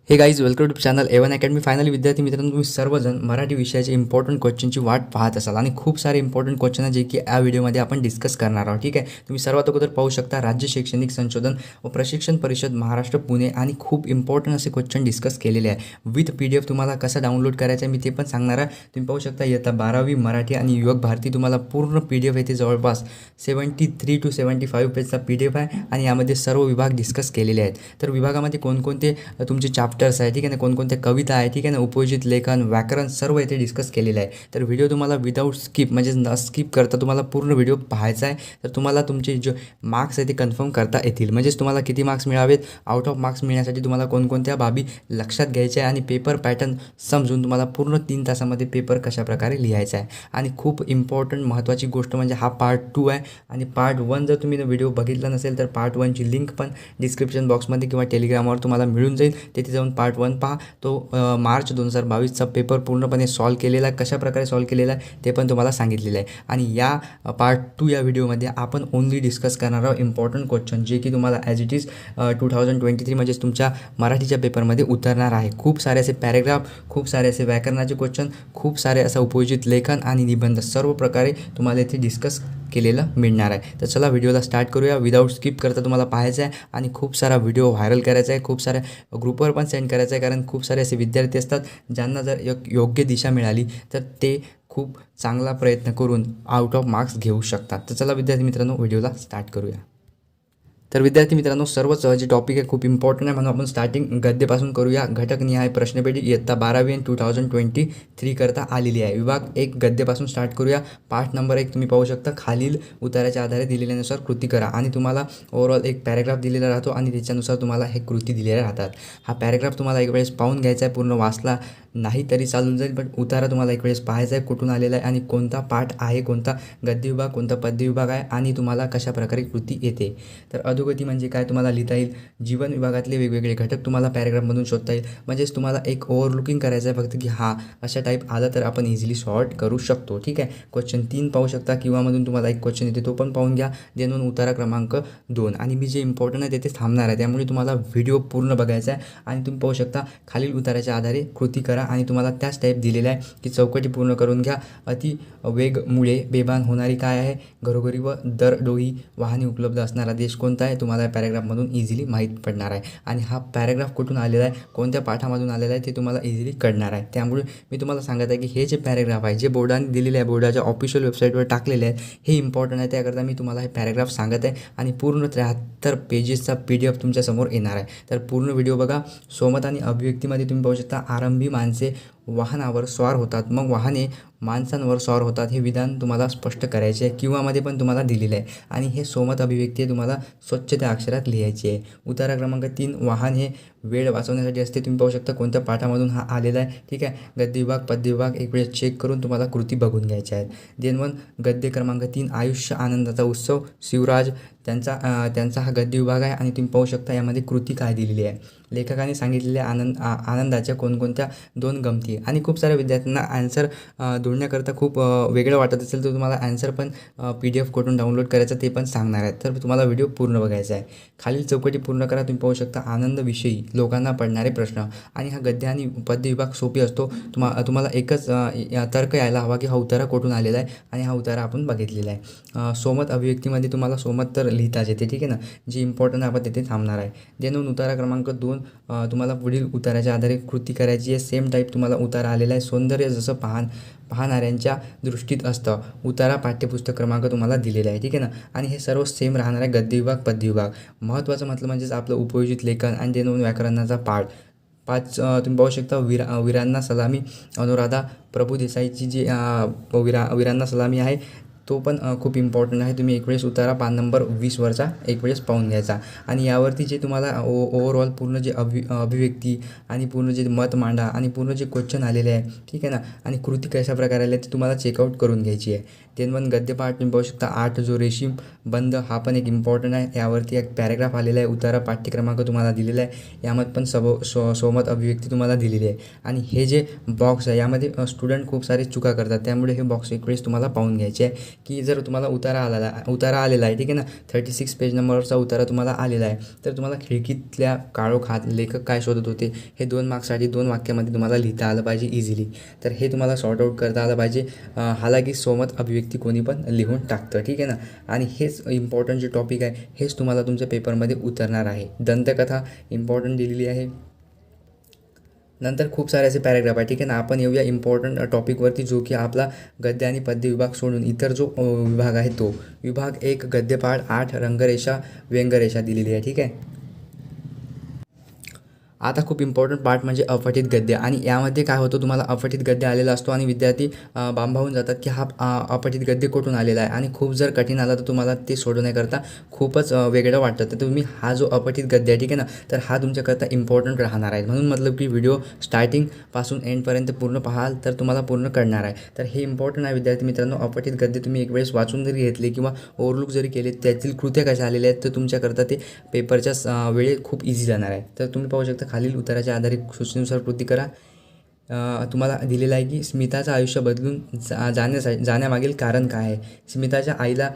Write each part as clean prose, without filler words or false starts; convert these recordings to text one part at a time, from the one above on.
हे guys welcome to channel A1 academy. Finally विद्यार्थी मित्रांनो, तुम्ही सर्वजण मराठी विषयाचे इम्पॉर्टंट क्वेश्चनची वाट पाहत असाल आणि खूप सारे इम्पॉर्टंट क्वेश्चन आहे जे की या व्हिडिओमध्ये आपण डिस्कस करणार आहोत. ठीक आहे, तुम्ही सर्वात अगोदर पाहू शकता राज्य शैक्षणिक संशोधन व प्रशिक्षण परिषद महाराष्ट्र पुणे आणि खूप इम्पॉर्टंट असे क्वेश्चन डिस्कस केलेले आहे. विथ PDF तुम्हाला कसा डाउनलोड करायचा आहे मी ते पण सांगणार आहे. तुम्ही पाहू शकता इयत्ता 12वी मराठी आणि युवक भारती तुम्हाला पूर्ण PDF येथे जवळपास 73 to 75 पेजचा PDF आहे आणि यामध्ये सर्व विभाग डिस्कस केलेले आहेत. तर विभागामध्ये कोणकोणते तुमचे चॅप्टर्स आहे, ठीक आहे ना, कोणकोणत्या कविता आहे, ठीक आहे ना, उपयोजित लेखन, व्याकरण सर्व इथे डिस्कस केलेलं आहे. तर व्हिडिओ तुम्हाला विदाऊट स्किप म्हणजे न स्किप करता तुम्हाला पूर्ण व्हिडिओ पाहायचा आहे. तर तुम्हाला तुमचे जे मार्क्स आहे ते कन्फर्म करता येतील. म्हणजेच तुम्हाला किती मार्क्स मिळावेत, आउट ऑफ मार्क्स मिळण्यासाठी तुम्हाला कोणकोणत्या बाबी लक्षात घ्यायच्या आहे आणि पेपर पॅटर्न समजून तुम्हाला पूर्ण 3 तासामध्ये पेपर कशाप्रकारे लिहायचा आहे. आणि खूप इम्पॉर्टंट महत्त्वाची गोष्ट म्हणजे हा पार्ट 2 आहे आणि पार्ट 1 जर तुम्ही व्हिडिओ बघितला नसेल तर पार्ट 1ची लिंक पण डिस्क्रिप्शन बॉक्समध्ये किंवा टेलिग्रामवर तुम्हाला मिळून जाईल. तिथे जाऊन पार्ट 1 पहा. तो मार्च 2022चा पेपर पूर्णपणे सॉल्व केलेला आहे. कशाप्रकारे सॉल्व केलेला आहे ते पण तुम्हाला सांगितलेलं आहे. आणि या पार्ट 2 या व्हिडिओमध्ये आपण ओनली डिस्कस करणार आहोत इम्पॉर्टंट क्वेश्चन जे की तुम्हाला ॲज इट इज 2023 म्हणजेच तुमच्या मराठीच्या पेपरमध्ये उतरणार आहे. खूप सारे असे पॅरेग्राफ, खूप सारे असे व्याकरणाचे क्वेश्चन, खूप सारे असं उपयोजित लेखन आणि निबंध सर्व प्रकारे तुम्हाला इथे डिस्कस केलेलं मिळणार आहे. तर चला व्हिडिओला स्टार्ट करूया. विदाऊट स्किप करता तुम्हाला पाहायचं आहे आणि खूप सारा व्हिडिओ व्हायरल करायचा आहे, खूप साऱ्या ग्रुपवर पण सेंड करायचं आहे. कारण खूप सारे असे विद्यार्थी असतात ज्यांना जर एक योग्य दिशा मिळाली तर ते खूप चांगला प्रयत्न करून आउट ऑफ मार्क्स घेऊ शकतात. तर चला विद्यार्थी मित्रांनो व्हिडिओला स्टार्ट करूया. तर विद्यार्थी मित्रांनो सर्वच जे टॉपिक आहे खूप इम्पॉर्टंट आहे म्हणून आपण स्टार्टिंग गद्यपासून करूया. घटकनिहाय प्रश्नपेढी इयत्ता 12वी आणि 2023 करता आलेली आहे. विभाग 1 गद्यपासून स्टार्ट करूया. पाठ नंबर 1 तुम्ही पाहू शकता. खालील उताराच्या आधारे दिलेल्यानुसार कृती करा आणि तुम्हाला ओव्हरऑल एक पॅरेग्राफ दिलेला राहतो आणि त्याच्यानुसार तुम्हाला हे कृती दिलेल्या राहतात. हा पॅरेग्राफ तुम्हाला एक वेळेस पाहून घ्यायचा आहे, पूर्ण वाचला नाही तरी चालून जाईल, पण उतारा तुम्हाला एक वेळेस पाहायचा आहे कुठून आलेला आहे आणि कोणता पाठ आहे, कोणता गद्य विभाग, कोणता पद्य विभाग आहे आणि तुम्हाला कशाप्रकारे कृती येते. तर अधोगती म्हणजे काय तुम्हाला लिहिता येईल. जीवन विभागातले वेगवेगळे घटक तुम्हाला पॅरेग्राफमधून शोधता येईल. म्हणजेच तुम्हाला एक ओव्हरलुकिंग करायचं आहे फक्त की हा अशा टाईप आला तर आपण इझिली सॉर्ट करू शकतो. ठीक आहे, क्वेश्चन 3 पाहू शकता किंवा मधून तुम्हाला एक क्वेश्चन येते तो पण पाहून घ्या. देणून उतारा क्रमांक 2 आणि मी जे इम्पॉर्टंट आहे तेथे थांबणार आहे, त्यामुळे तुम्हाला व्हिडिओ पूर्ण बघायचा आहे. आणि तुम्ही पाहू शकता खालील उताराच्या आधारे कृती करा आणि तुम्हाला त्याच टाईप दिलेल्या आहे की चौकटी पूर्ण करून घ्या. अति वेगमुळे बेभान होणारी काय आहे, घरोघरी व दरडोई वाहने उपलब्ध असणारा देश कोणता आहे, तुम्हाला या पॅरेग्राफमधून इझिली माहीत पडणार आहे. आणि हा पॅरेग्राफ कुठून आलेला आहे, कोणत्या पाठामधून आलेला आहे ते तुम्हाला इझिली कळणार आहे. त्यामुळे मी तुम्हाला सांगत आहे की हे जे पॅरेग्राफ आहे जे बोर्डाने दिलेले आहे, बोर्डाच्या ऑफिशियल वेबसाईटवर टाकलेले आहेत, हे इम्पॉर्टंट आहे. त्याकरता मी तुम्हाला हे पॅरेग्राफ सांगत आहे आणि पूर्ण 73 पेजेसचा PDF तुमच्यासमोर येणार आहे. तर पूर्ण व्हिडिओ बघा. सोमत आणि अभिव्यक्तीमध्ये तुम्ही पाहू शकता आरंभी माणसे वाहनावर स्वार होतात, मग वाहने माणसांवर स्वार होतात हे विधान तुम्हाला स्पष्ट करायचे आहे. किंवा मध्ये पण तुम्हाला दिलेलं आहे आणि हे सोमत अभिव्यक्ती तुम्हाला स्वच्छ त्या अक्षरात लिहायची आहे. उतारा क्रमांक 3 वाहन हे वेळ वाचवण्यासाठी असते. तुम्ही पाहू शकता कोणत्या पाठामधून हा आलेला आहे. ठीक आहे, गद्य विभाग पद्य विभाग एक वेळेस चेक करून तुम्हाला कृती बघून घ्यायच्या आहेत. देनवन गद्य क्रमांक 3 आयुष्य आनंदाचा उत्सव शिवराज त्यांचा हा गद्य विभाग आहे आणि तुम्ही पाहू शकता यामध्ये कृती काय दिलेली आहे. लेखकाने सांगितलेल्या आनंदाच्या कोणकोणत्या 2 गमती आणि खूप साऱ्या विद्यार्थ्यांना आन्सर जोडण्याकरता खूप वेगळं वाटत असेल तर तुम्हाला आन्सर पण PDF कुठून डाउनलोड करायचं ते पण सांगणार आहे. तर तुम्हाला व्हिडिओ पूर्ण बघायचा आहे. खालील चौकटी पूर्ण करा. तुम्ही पाहू शकता आनंदविषयी लोकांना पडणारे प्रश्न आणि हा गद्य आणि पद्य विभाग सोपी असतो. तुम्हाला एकच तर्क यायला हवा की हा उतारा कुठून आलेला आहे आणि हा उतारा आपण बघितलेला आहे. सोमत अभिव्यक्तीमध्ये तुम्हाला सोमत तर लिहिताच येते. ठीक आहे ना, जे इम्पॉर्टंट आपण तिथे थांबणार आहे. देणून उतारा क्रमांक 2 तुम्हाला पुढील उताराच्या आधारे कृती करायची आहे. सेम टाईप तुम्हाला उतारा आलेला आहे. सौंदर्य जसं पाहणाऱ्यांच्या दृष्टीत असतं. उतारा पाठ्यपुस्तक क्रमांक तुम्हाला दिलेला आहे. ठीक आहे ना, आणि हे सर्व सेम राहणार आहे. गद्य विभाग पद्य विभाग महत्त्वाचं म्हटलं म्हणजेच आपलं उपयोजित लेखन आणि देणून व्याकरणाचा पाठ 5 तुम्ही पाहू शकता. वीरांना सलामी अनुराधा प्रभुदेसाईची जी वीरांना सलामी आहे तो पण खूप इम्पॉर्टंट आहे. तुम्ही एक वेळेस उतारा पान नंबर 20 वरचा एक वेळेस पाहून घ्यायचा आणि यावरती जे तुम्हाला ओव्हरऑल पूर्ण जे अभिव्यक्ती आणि पूर्ण जे मत मांडा आणि पूर्ण जे क्वेश्चन आलेले आहे, ठीक आहे ना, आणि कृती कशा प्रकारे आल्या ते तुम्हाला चेकआउट करून घ्यायची आहे. देन गद्यपाठ तुम्ही पाहू शकता 8 जो रेशीम बंद हा पण एक इम्पॉर्टंट आहे. यावरती एक पॅरेग्राफ आलेला आहे. उतारा पाठ्यक्रमांक तुम्हाला दिलेला आहे. यामध्ये पण सोमत अभिव्यक्ती तुम्हाला दिलेली आहे आणि हे जे बॉक्स आहे यामध्ये स्टुडंट खूप सारे चुका करतात, त्यामुळे हे बॉक्स एक वेळेस तुम्हाला पाहून घ्यायचे आहे. की जर तुम्हाला उतारा आलेला आहे, ठीक आहे ना, 36 पेज नंबरचा उतारा तुम्हाला आलेला आहे, तर तुम्हाला खिडकीतल्या काळोखात लेखक काय शोधत होते हे 2 मार्क्ससाठी 2 वाक्यामध्ये तुम्हाला लिहिता आलं पाहिजे इझिली. तर हे तुम्हाला सॉर्ट आऊट करता आलं पाहिजे. हालाकी सोमत अभिव्यक्ती कोणी पण लिहून टाकतं, ठीक आहे ना. आणि हेच इम्पॉर्टंट जे टॉपिक आहे हेच तुम्हाला तुमच्या पेपरमध्ये उतरणार आहे. दंतकथा इम्पॉर्टंट दिलेली आहे. नंतर खूप सारे असे पॅरेग्राफ आहे, ठीक आहे ना. आपण येऊया इम्पॉर्टंट टॉपिकवरती, जो की आपला गद्य आणि पद्य विभाग सोडून इतर जो विभाग आहे तो विभाग 1 गद्यपाठ 8 रंगरेषा व्यंगरेषा दिलेली आहे, ठीक आहे. आता खूप इम्पॉर्टंट पार्ट म्हणजे अपठित गद्य. आणि यामध्ये काय होतं, तुम्हाला अपठित गद्य आलेला असतो आणि विद्यार्थी भांबावून जातात की हा अपठित गद्य कुठून आलेला आहे. आणि खूप जर कठीण आला तर तुम्हाला ते सोडवण्याकरता खूपच वेगळं वाटतं. तर तुम्ही हा जो अपठित गद्य आहे, ठीक आहे ना, तर हा तुमच्याकरता इम्पॉर्टंट राहणार आहे. म्हणून मतलब की व्हिडिओ स्टार्टिंगपासून एंडपर्यंत पूर्ण पाहाल तर तुम्हाला पूर्ण कळणार आहे. तर हे इम्पॉर्टंट आहे विद्यार्थी मित्रांनो. अपठित गद्य तुम्ही एक वेळेस वाचून जरी घेतले किंवा ओव्हरलुक जरी केले, त्यातील कृत्या कशा आलेल्या आहेत, तर तुमच्याकरता ते पेपरच्या वेळेत खूप इझी जाणार आहे. तर तुम्ही पाहू शकता खालील उत्तराच्या आधारे सूचनेनुसार कृती करा. तुम्हाला दिलेलं आहे की स्मिताचं आयुष्य बदलून जाण्यामागील कारण काय आहे. स्मिताच्या आईला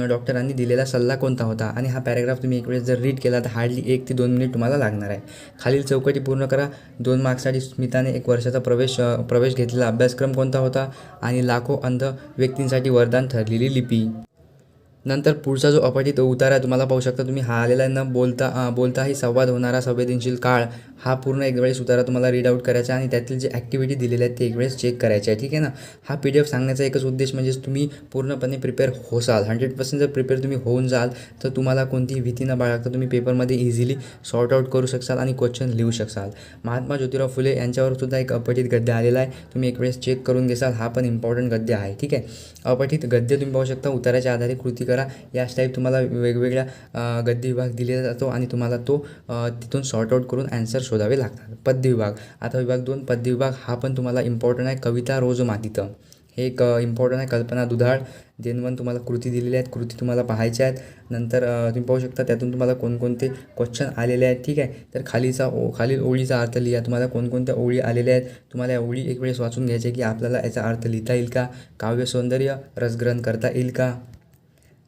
डॉक्टरांनी दिलेला सल्ला कोणता होता. आणि हा पॅराग्राफ तुम्ही एक वेळेस जर रीड केला तर हार्डली 1 ते 2 मिनिट तुम्हाला लागणार आहे. खालील चौकटी पूर्ण करा. 2 मार्क्ससाठी स्मिताने 1 वर्षाचा प्रवेश घेतलेला अभ्यासक्रम कोणता होता. आणि लाखो अंध व्यक्तींसाठी वरदान ठरलेली लिपी. नंतर पुढचा जो अपठित उतारा आहे तुम्हाला पाहू शकता तुम्ही, हा आलेला आहे. न बोलताही संवाद होणारा संवेदनशील काळ. हा पूर्ण एक वेळेस उतारा तुम्हाला रीड आउट करायचा आणि त्यातील जे ॲक्टिव्हिटी दिलेले आहेत ते एक वेळेस चेक करायचे आहे, ठीक आहे ना. हा PDF सांगण्याचा एकच उद्देश म्हणजे तुम्ही पूर्णपणे प्रिपेअर होसाल. 100% जर प्रिपेअर तुम्ही होऊन जाल तर तुम्हाला कोणतीही भीती न बाळगता तुम्ही पेपरमध्ये इझिली सॉर्ट आउट करू शकाल आणि क्वेश्चन लिहू शकाल. महात्मा ज्योतिराव फुले यांच्यावर सुद्धा एक अपठित गद्य आलेला आहे. तुम्ही एक वेळेस चेक करून घेसाल. हा पण इम्पॉर्टंट गद्य आहे, ठीक आहे. अपठित गद्य तुम्ही पाहू शकता. उताराच्या आधारे कृती करा. याच टाईप तुम्हाला वेगवेगळ्या गद्य विभाग दिलेला जातो आणि तुम्हाला तो तिथून सॉर्ट आउट करून ॲन्सर शोधावे लागतात. पद्य विभाग. आता विभाग 2 पद्य विभाग हा पण तुम्हाला इम्पॉर्टंट आहे. कविता रोज मातीत हे एक इम्पॉर्टंट आहे. कल्पना दुधाळ देनवन तुम्हाला कृती दिलेल्या आहेत. कृती तुम्हाला पाहायच्या आहेत. नंतर तुम्ही पाहू शकता त्यातून तुम्हाला कोणकोणते क्वेश्चन आलेले आहेत, ठीक आहे. तर खालील ओळीचा अर्थ लिहा. तुम्हाला कोणकोणत्या ओळी आलेल्या आहेत तुम्हाला या ओळी एक वेळेस वाचून घ्यायचे की आपल्याला याचा अर्थ लिहिता येईल का. काव्य सौंदर्य रसग्रहण करता येईल का.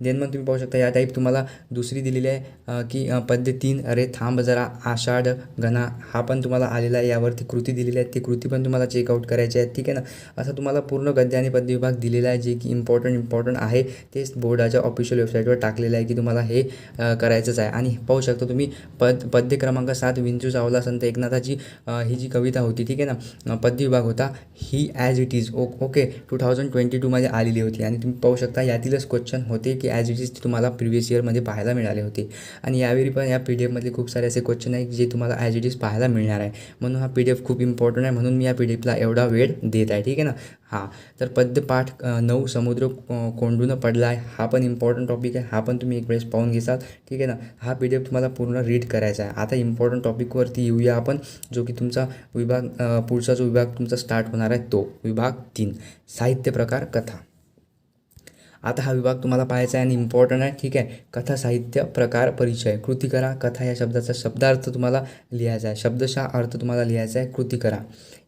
देन मग तुम्ही पाहू शकता या टाईप तुम्हाला दुसरी दिलेली आहे की पद्य 3 अरे थांब जरा आषाढ घना. हा पण तुम्हाला आलेला आहे. यावरती कृती दिलेली आहे. ती कृती पण तुम्हाला चेकआउट करायची आहे, ठीक आहे ना. असं तुम्हाला पूर्ण गद्य आणि पद्य विभाग दिलेला आहे जे की इम्पॉर्टंट आहे. तेच बोर्डाच्या ऑफिशियल वेबसाईटवर टाकलेलं आहे की तुम्हाला हे करायचंच आहे. आणि पाहू शकता तुम्ही पद्य क्रमांक 7 विंचू चावला संत एकनाथाची ही जी कविता होती, ठीक आहे ना, पद्य विभाग होता. ही ॲज इट इज ओके 2022मध्ये आलेली होती. आणि तुम्ही पाहू शकता यातीलच क्वेश्चन होते की ॲज इट इज तुम्हाला प्रिव्हियस इयरमध्ये पाहायला मिळाले होते. आणि यावेळी पण या PDF खूप सारे असे क्वेश्चन आहेत जे तुम्हाला ॲज इट इज पाहायला मिळणार आहे. म्हणून हा PDF खूप इम्पॉर्टंट आहे. म्हणून मी या PDF एवढा वेळ देत आहे, ठीक आहे ना. हां, तर पद्यपाठ 9 समुद्र कोंडून पडला आहे. हा पण इम्पॉर्टंट टॉपिक आहे. हा पण तुम्ही एक वेळेस पाहून घेसाल, ठीक आहे ना. हा PDF तुम्हाला पूर्ण रीड करायचा आहे. आता इम्पॉर्टंट टॉपिकवरती येऊया आपण, जो की तुमचा विभाग पुढचा जो विभाग तुमचा स्टार्ट होणार आहे तो विभाग 3 साहित्य प्रकार कथा. आता हा विभाग तुम्हाला पाहायचा आहे आणि इम्पॉर्टंट आहे, ठीक आहे. कथा साहित्य प्रकार परिचय. कृती करा. कथा या शब्दाचा शब्दार्थ तुम्हाला लिहायचा आहे. शब्दशः अर्थ तुम्हाला लिहायचा आहे. कृती करा.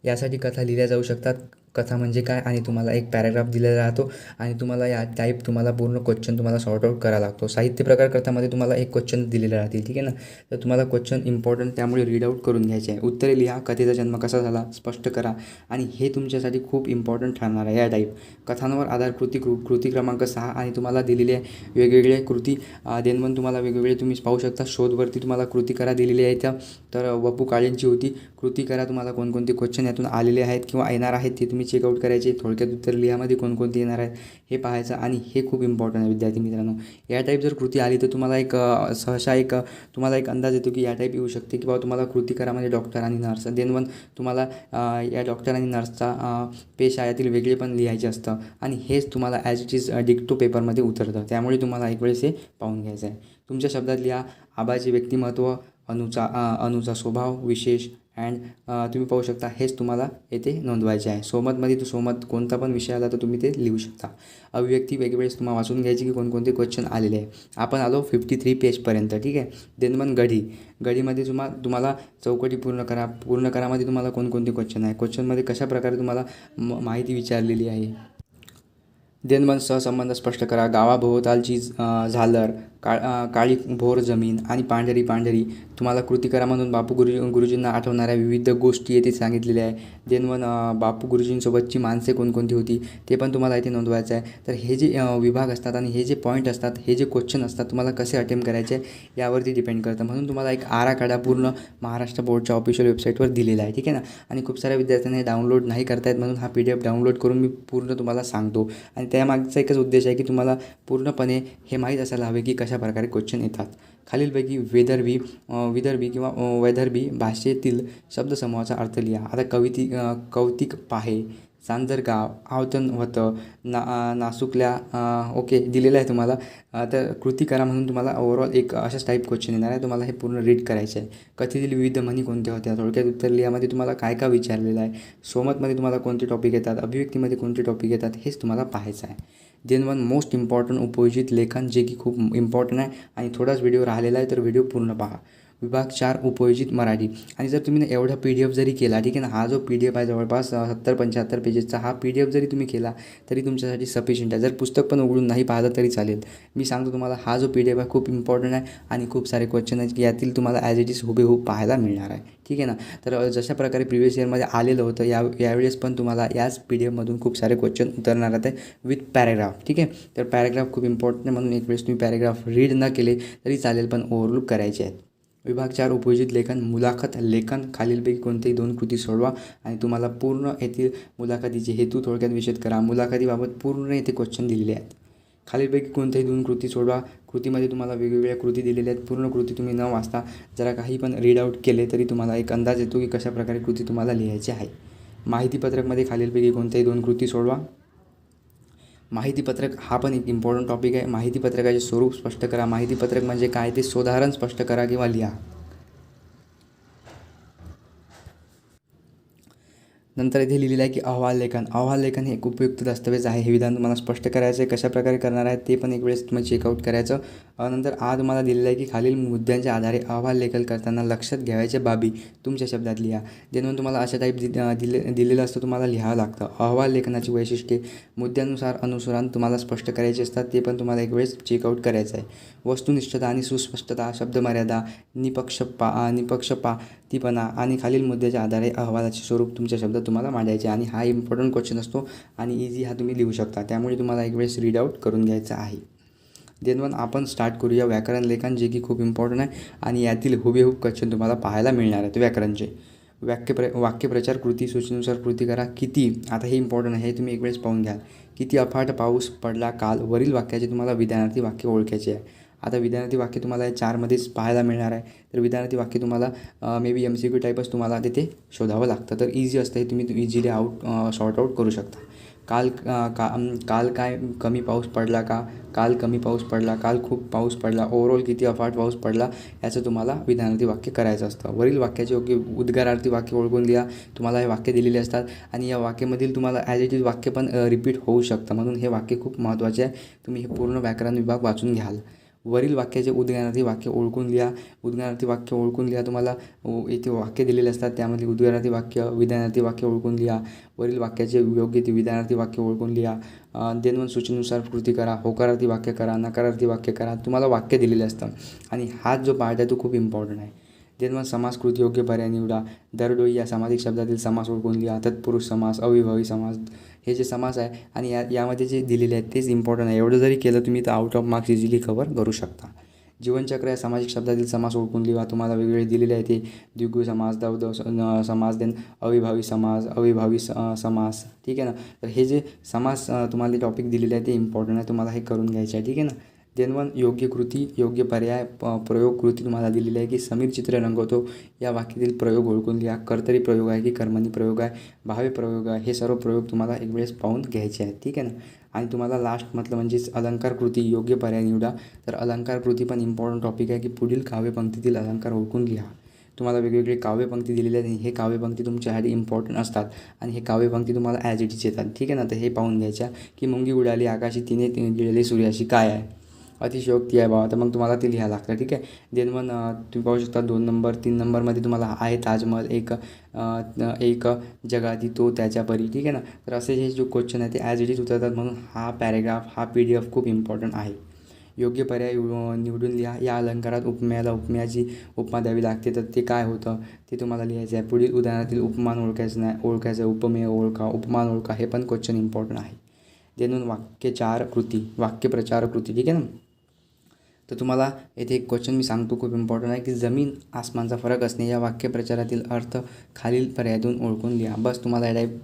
यासाठी कथा लिहिल्या जाऊ शकतात. कथा म्हणजे काय आणि तुम्हाला एक पॅराग्राफ दिलेला राहतो आणि तुम्हाला या टाईप तुम्हाला पूर्ण क्वेश्चन तुम्हाला सॉर्ट आउट करावा लागतो. साहित्य प्रकार कथामध्ये तुम्हाला एक क्वेश्चन दिलेले राहतील, ठीक आहे ना. तर तुम्हाला क्वेश्चन इम्पॉर्टंट त्यामुळे रीड आउट करून घ्यायचे आहे. उत्तरे लिहा. कथेचा जन्म कसा झाला स्पष्ट करा. आणि हे तुमच्यासाठी खूप इम्पॉर्टंट ठरणार आहे. या टाईप कथांवर आधार कृती क्रमांक 6 आणि तुम्हाला दिलेली आहे वेगवेगळे कृती देनवन तुम्हाला वेगवेगळे तुम्ही पाहू शकता. शोधवरती तुम्हाला कृती करा दिलेली आहे. त्या तर वपू काळेंची होती. कृती करा. तुम्हाला कोणकोणते क्वेश्चन यातून आलेले आहेत किंवा येणार आहेत ते तुम्ही चेकआउट करायचे. थोडक्यात उत्तर लिहामध्ये कोणकोणते येणार आहेत हे पाहायचं आणि हे खूप इम्पॉर्टंट आहे विद्यार्थी मित्रांनो. या टाईप जर कृती आली तर तुम्हाला एक सहसा तुम्हाला एक अंदाज येतो की या टाईप येऊ शकते की बाबा तुम्हाला कृती करा म्हणजे डॉक्टर आणि नर्स. देनवन तुम्हाला या डॉक्टर आणि नर्सचा पेशा यातील वेगळे पण लिहायचे असतं आणि हेच तुम्हाला ॲज इट इज डिक्टो पेपरमध्ये उतरतं. त्यामुळे तुम्हाला एक वेळेस हे पाहून घ्यायचं आहे. तुमच्या शब्दात लिहा. आबाचे व्यक्तिमत्व, अनुचा स्वभाव विशेष अँड तुम्ही पाहू शकता हेच तुम्हाला येथे नोंदवायचे आहे. सोमतमध्ये सोमत कोणता पण विषय आला तर तुम्ही ते लिहू शकता. अभिव्यक्ती वेगवेगळेच तुम्हाला वाचून घ्यायची की कोणकोणते क्वेश्चन आलेले आहे. आपण आलो 53 पेजपर्यंत, ठीक आहे. देनवन गढीमध्ये तुम्हाला चौकटी पूर्ण करामध्ये तुम्हाला कोणकोणते क्वेश्चन आहे. क्वेश्चनमध्ये कशा प्रकारे तुम्हाला माहिती विचारलेली आहे. देनवन सहसंबंध स्पष्ट करा. गावाभोवतालची झालर, काळी भोर जमीन आणि पांढरी पांढरी. तुम्हाला कृती करा म्हणून बापू गुरुजींना आठवणाऱ्या विविध गोष्टी येथे सांगितलेल्या आहे. देनवन बापू गुरुजींसोबतची माणसे कोणकोणती होती ते पण तुम्हाला इथे नोंदवायचं आहे. तर हे जे विभाग असतात आणि हे जे पॉईंट असतात, हे जे क्वेश्चन असतात, तुम्हाला कसे अटेम्प्ट करायचे यावरती डिपेंड करतं. म्हणून तुम्हाला एक आराखडा पूर्ण महाराष्ट्र बोर्डच्या ऑफिशियल वेबसाईटवर दिलेला आहे, ठीक आहे ना. आणि खूप साऱ्या विद्यार्थ्यांना हे डाउनलोड नाही करता येत, म्हणून हा PDF डाउनलोड करून मी पूर्ण तुम्हाला सांगतो. आणि त्यामागचा एकच उद्देश आहे की तुम्हाला पूर्णपणे हे माहीत असायला हवे की कशा प्रकारे क्वेश्चन येतात. खालीलपैकी विदर्भी किंवा वैदर्भी भाषेतील शब्दसमूहाचा अर्थ लिहा. आता कौतिक पाहे, सांजरगाव, आवतन होतं, नासुकल्या, ओके दिलेलं आहे तुम्हाला. तर कृती करा म्हणून तुम्हाला ओव्हरऑल एक अशाच टाईप क्वेश्चन येणार आहे. तुम्हाला हे पूर्ण रीड करायचं आहे. कथेतील विविध म्हणी कोणत्या होत्या, थोडक्यात उत्तर लिहामध्ये तुम्हाला काय काय विचारलेलं आहे. सोमतमध्ये तुम्हाला कोणते टॉपिक येतात, अभिव्यक्तीमध्ये कोणते टॉपिक येतात, हेच तुम्हाला पाहायचं आहे. देन वन मोस्ट इम्पॉर्टंट उपयोजित लेखन, जे की खूप इम्पॉर्टंट आहे आणि थोडाच व्हिडिओ राहिलेला आहे, तर व्हिडिओ पूर्ण पहा. विभाग 4 उपयोजित मराठी. आणि जर तुम्ही एवढा PDF जरी केला, ठीक आहे ना, हा जो PDF आहे जवळपास 70-75 पेजेसचा हा PDF जरी तुम्ही केला तरी तुमच्यासाठी सफिशियंट आहे. जर पुस्तक पण उघडून नाही पाहिलं तरी चालेल. मी सांगतो तुम्हाला, हा जो PDF आहे खूप इम्पॉर्टंट आहे आणि खूप सारे क्वेश्चन आहेत यातील तुम्हाला ॲज इट इज हुबेहूब पाहायला मिळणार आहे, ठीक आहे ना. तर जशा प्रकारे प्रिव्हियस इयरमध्ये आलेलं होतं यावेळेस पण तुम्हाला याच PDF मधून खूप सारे क्वेश्चन उतरणार आहेत विथ पॅरेग्राफ, ठीक आहे. तर पॅरेग्राफ खूप इम्पॉर्टंट आहे, म्हणून एक वेळेस तुम्ही पॅरेग्राफ रीड न केले तरी चालेल, पण ओव्हरलुक करायचे आहेत. विभाग 4 उपयोजित लेखन, मुलाखत लेखन. खालीलपैकी कोणतेही 2 कृती सोडवा आणि तुम्हाला पूर्ण येथील मुलाखतीचे हेतू थोडक्यात विशद करा. मुलाखतीबाबत पूर्ण येथे क्वेश्चन दिलेले आहेत. खालीलपैकी कोणत्याही 2 कृती सोडवा. कृतीमध्ये तुम्हाला वेगवेगळ्या कृती दिलेल्या आहेत. पूर्ण कृती तुम्ही न वाचता जरा काही पण रीड आउट केले तरी तुम्हाला एक अंदाज येतो की कशा प्रकारे कृती तुम्हाला लिहायची आहे. माहितीपत्रकमध्ये खालीलपैकी कोणत्याही 2 कृती सोडवा. माहितीपत्रक हा पण एक इम्पॉर्टंट टॉपिक आहे. माहितीपत्रकाचे स्वरूप स्पष्ट करा. माहितीपत्रक म्हणजे काय ते सोदाहरण स्पष्ट करा किंवा लिहा. नंतर इथे लिहिलेलं आहे की अहवाल लेखन हे एक उपयुक्त दस्तऐवज आहे. हे विधान तुम्हाला स्पष्ट करायचं आहे. कशाप्रकारे करणार आहे ते पण एक वेळेस तुम्ही चेकआउट करायचं. नंतर तुम्हाला दिलेलं आहे की खालील मुद्द्यांच्या आधारे अहवाल लेखन करताना लक्षात घ्यायच्या बाबी तुमच्या शब्दात लिहा. जेणेकरून तुम्हाला अशा टाईप दिलेलं असतं, तुम्हाला लिहावं लागतं. अहवाल लेखनाची वैशिष्ट्ये मुद्द्यानुसार अनुसरण तुम्हाला स्पष्ट करायचे असतात, ते पण तुम्हाला एक वेळेस चेकआउट करायचं आहे. वस्तुनिष्ठता आणि सुस्पष्टता, शब्दमर्यादा, निपक्षपातीपणा आणि खालील मुद्द्याच्या आधारे अहवालाचे स्वरूप तुमच्या शब्दात तुम्हाला मांडायचे. आणि हा इम्पॉर्टंट क्वेश्चन असतो आणि इझी हा तुम्ही लिहू शकता, त्यामुळे तुम्हाला एक वेळेस रीड आउट करून घ्यायचा आहे. देन वन आपण स्टार्ट करूया व्याकरण लेखन, जे की खूप इम्पॉर्टंट आहे आणि यातील हुबेहूब क्वेश्चन तुम्हाला पाहायला मिळणार आहेत व्याकरणचे. वाक्यप्रचार कृती, सूचनेनुसार कृती करा. किती, आता हे इम्पॉर्टंट आहे, हे तुम्ही एक वेळेस पाहून घ्या. किती अफाट पाऊस पडला काल, वरील वाक्याचे तुम्हाला विधानार्थी वाक्य ओळखायचे आहे. आता विधानार्थी वाक्य तुम्हाला 4मध्येच पाहायला मिळणार आहे. तर विधानार्थी वाक्य तुम्हाला मे बी MCQ टाईपच तुम्हाला तिथे शोधावं लागतं. तर इझी असतं, हे तुम्ही इझिली सॉर्ट आऊट करू शकता. काल काय कमी पाऊस पडला का, काल कमी पाऊस पडला, काल खूप पाऊस पडला, ओव्हरऑल किती अफाट पाऊस पडला, याचं तुम्हाला विधानार्थी वाक्य करायचं असतं. वरील वाक्याचे योग्य उद्गारार्थी वाक्य ओळखून लिहा. तुम्हाला हे वाक्य दिलेले असतात आणि या वाक्यामधील तुम्हाला ॲज इट इज वाक्य पण रिपीट होऊ शकतं, म्हणून हे वाक्य खूप महत्त्वाचे आहे. तुम्ही हे पूर्ण व्याकरण विभाग वाचून घ्याल. वरील वाक्याचे उद्गारार्थी वाक्य ओळखून लिहा. तुम्हाला इथे वाक्य दिलेले असतात, त्यामध्ये उद्गारार्थी वाक्य, विधानार्थी वाक्य ओळखून लिहा. वरील वाक्याचे योग्य ते विधानार्थी वाक्य ओळखून लिहा. देन सूचनेनुसार कृती करा. होकारार्थी वाक्य करा, नकारार्थी वाक्य करा. तुम्हाला वाक्य दिलेले असतं आणि हाच जो पार्ट आहे तो खूप इम्पॉर्टंट आहे. देन समास कृती योग्य पर्याय निवडा. दरडोई या सामासिक शब्दातील समास ओळखून लिहा. तत्पुरुष समास, अविभावी समास, हे जे समास आहे आणि यामध्ये जे दिलेले आहेत तेच इम्पॉर्टंट आहे. एवढं जरी केलं तुम्ही तर out of marks easily cover करू शकता. जीवनचक्र या सामासिक शब्दातील समास ओळखून लिहा. तुम्हाला वेगवेगळे दिलेले आहे ते द्विगु समास, द्वंद्व समास, देन अविभावी समास, ठीक आहे ना. तर हे जे समास तुम्हाला टॉपिक दिलेले आहे ते इम्पॉर्टंट आहे, तुम्हाला हे करून घ्यायचे आहे, ठीक आहे ना. देन योग्य कृती, योग्य पर्याय, प्रयोग कृती तुम्हाला दिलेली आहे की समीर चित्र रंगवतो या वाक्यातील प्रयोग ओळखून लिहा. कर्तरी प्रयोग आहे की कर्मणी प्रयोग आहे, भावे प्रयोग आहे, हे सर्व प्रयोग तुम्हाला एक वेळेस पाहून घ्यायचे आहेत, ठीक आहे ना. आणि तुम्हाला लास्ट म्हटलं म्हणजेच अलंकार कृती योग्य पर्याय निवडा. तर अलंकार कृती पण इम्पॉर्टंट टॉपिक आहे की पुढील काव्यपंक्तीतील अलंकार ओळखून लिहा. तुम्हाला वेगवेगळे काव्यपंक्ती दिलेले आहेत, हे काव्यपंक्ती तुमच्यासाठी इम्पॉर्टंट असतात आणि हे काव्यपंक्ती तुम्हाला ॲज इट इज येतात, ठीक आहे ना. तर हे पाहून घ्यायच्या की मुंगी उडाली आकाशी, तिने गिळले सूर्याशी काय आहे. अतिशयोक्ती आहे बाबा, तर मग तुम्हाला ती लिहायला लागतं. ठीक आहे. देन मग तुम्ही पाहू शकता 2 नंबर 3 नंबरमध्ये तुम्हाला आहे ताजमहल एक जगाती तो त्याच्या परी. ठीक आहे ना. तर असे हे जो क्वेश्चन आहे ते ॲज इट इज उतरतात, म्हणून हा पॅरेग्राफ हा PDF खूप इम्पॉर्टंट आहे. योग्य पर्याय निवडून लिहा. या अलंकारात उपमेयाला उपमेयाची उपमा द्यावी लागते, तर ते काय होतं ते तुम्हाला लिहायचं आहे. पुढील उदाहरणातील उपमान ओळखायचं, उपमेय ओळखा, उपमान ओळखा, हे पण क्वेश्चन इम्पॉर्टंट आहे. देणून वाक्यप्रचार कृती. ठीक आहे ना. तर तुम्हाला येथे एक क्वेश्चन मी सांगतो, खूप इम्पॉर्टंट आहे, की जमीन आसमानचा फरक असणे या वाक्यप्रचारातील अर्थ खालील पर्यायातून ओळखून लिहा. बस तुम्हाला या टाईप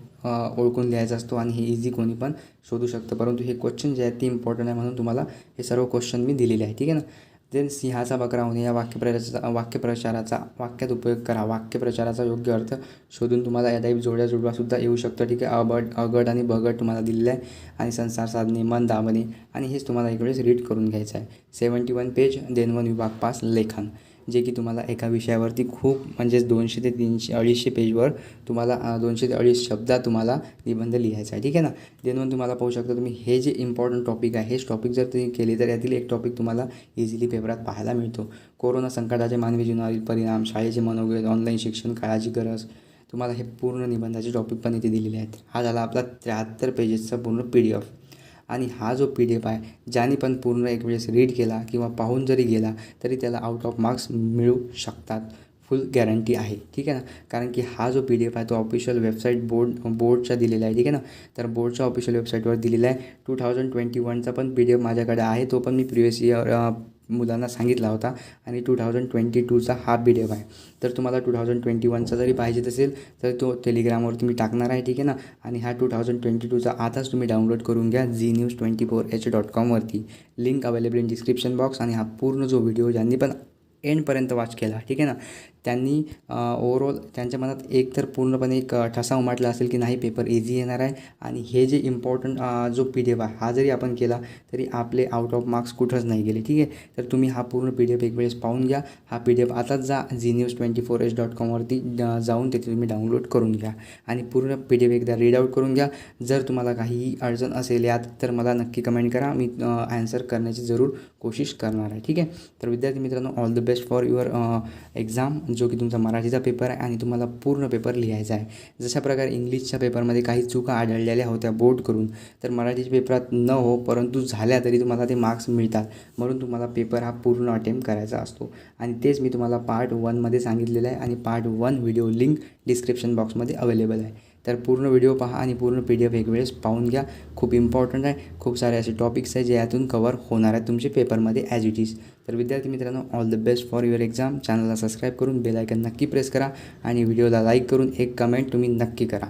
ओळखून लिहायचा असतो आणि हे इझी कोणी पण शोधू शकतं, परंतु हे क्वेश्चन जे आहेत ते इम्पॉर्टंट आहे, म्हणून तुम्हाला हे सर्व क्वेश्चन मी दिलेले आहे. ठीक आहे ना. देन सिंहाचा बकरा होणे या वाक्यप्रचाराचा वाक्यात उपयोग करा. वाक्यप्रचाराचा योग्य अर्थ शोधून तुम्हाला या टाईप जोड्या जुळवासुद्धा येऊ शकतं. ठीक आहे. अगट आणि बगट तुम्हाला दिलेलं आहे, आणि संसार साधणे, मन दाबणे, आणि हेच तुम्हाला एक वेळेस रीड करून घ्यायचं आहे. 71 पेज. देन 1 विभाग 5 लेखन, जे की तुम्हाला एका विषयावरती खूप म्हणजेच 200 ते 300 250 पेजवर तुम्हाला 200 ते 250 शब्दात तुम्हाला निबंध लिहायचा आहे. ठीक आहे ना. देन मग तुम्हाला पाहू शकता तुम्ही हे जे इम्पॉर्टंट टॉपिक आहे, हेच टॉपिक जर तुम्ही केले तर यातील एक टॉपिक तुम्हाला इझिली पेपरात पाहायला मिळतो. कोरोना संकटाचे मानवी जीवनावरील परिणाम, शाळेचे मनोगत, ऑनलाईन शिक्षण, काळाची गरज, तुम्हाला हे पूर्ण निबंधाचे टॉपिक पण इथे दिलेले आहेत. हा झाला आपला 73 पेजेसचा पूर्ण PDF. आणि हा जो PDF आहे, ज्याने पण पूर्ण एक वेळेस रीड केला किंवा पाहून जरी गेला तरी त्याला आउट ऑफ मार्क्स मिळू शकतात. फुल गॅरंटी आहे. ठीक आहे ना. कारण की हा जो PDF आहे तो ऑफिशियल वेबसाईट बोर्डचा दिलेला आहे. ठीक आहे ना. तर बोर्डच्या ऑफिशियल वेबसाईटवर दिलेला आहे. 2021चा पण PDF माझ्याकडे आहे, तो पण मी प्रिवियस इयर मुलांना सांगितला होता, आणि 2022चा हा PDF आहे. तर तुम्हाला 2021चा जरी पाहिजे असेल तर तो टेलिग्रामवरती मी टाकणार आहे. ठीक आहे ना. आणि हा 2022चा आताच तुम्ही डाउनलोड करून घ्या znews24h.com वरती. Link available in description box. आणि हा पूर्ण जो व्हिडिओ ज्यांनी पण एंडपर्यंत वॉच केला, ठीक आहे ना, त्यांनी ओव्हरऑल त्यांच्या मनात एक तर पूर्णपणे एक ठसा उमटला असेल की नाही पेपर इझी येणार आहे, आणि हे जे इम्पॉर्टंट जो PDF आहे हा जरी आपण केला तरी आपले आउट ऑफ मार्क्स कुठंच नाही गेले. ठीक आहे. तर तुम्ही हा पूर्ण PDF एक वेळेस पाहून घ्या. हा PDF आताच जा znews24h.com वरती जाऊन तिथे तुम्ही डाउनलोड करून घ्या, आणि पूर्ण PDF एकदा रीड आउट करून घ्या. जर तुम्हाला काही अडचण असेल यात तर मला नक्की कमेंट करा, मी ॲन्सर करण्याची जरूर कोशिश करणार आहे. ठीक आहे. तर विद्यार्थी मित्रांनो, all the best for your exam, जो की तुमचा मराठीचा पेपर आहे, आणि तुम्हाला पूर्ण पेपर लिहायचा आहे. जशा प्रकारे इंग्लिशच्या पेपरमध्ये काही चुका आढळलेल्या होत्या बोर्ड करून, तर मराठीच्या पेपरात न हो, परंतु झाल्या तरी तुम्हाला ते मार्क्स मिळतात, म्हणून तुम्हाला पेपर हा पूर्ण अटेम्प्ट करायचा असतो. आणि तेच मी तुम्हाला पार्ट 1मध्ये सांगितलेलं आहे, आणि पार्ट 1 व्हिडिओ लिंक डिस्क्रिप्शन बॉक्समध्ये अवेलेबल आहे. तर पूर्ण व्हिडिओ पहा आणि पूर्ण PDF एक वेळेस पाहून घ्या. खूप इम्पॉर्टंट आहे. खूप सारे असे टॉपिक्स आहे जे यातून कवर होणार आहेत तुमचे पेपरमध्ये ॲज इट इज. तर विद्यार्थी मित्रांनो, all the best for your exam. चॅनलला सबस्क्राईब करून बेल आयकन नक्की प्रेस करा, आणि व्हिडिओला लाईक करून एक कमेंट तुम्ही नक्की करा.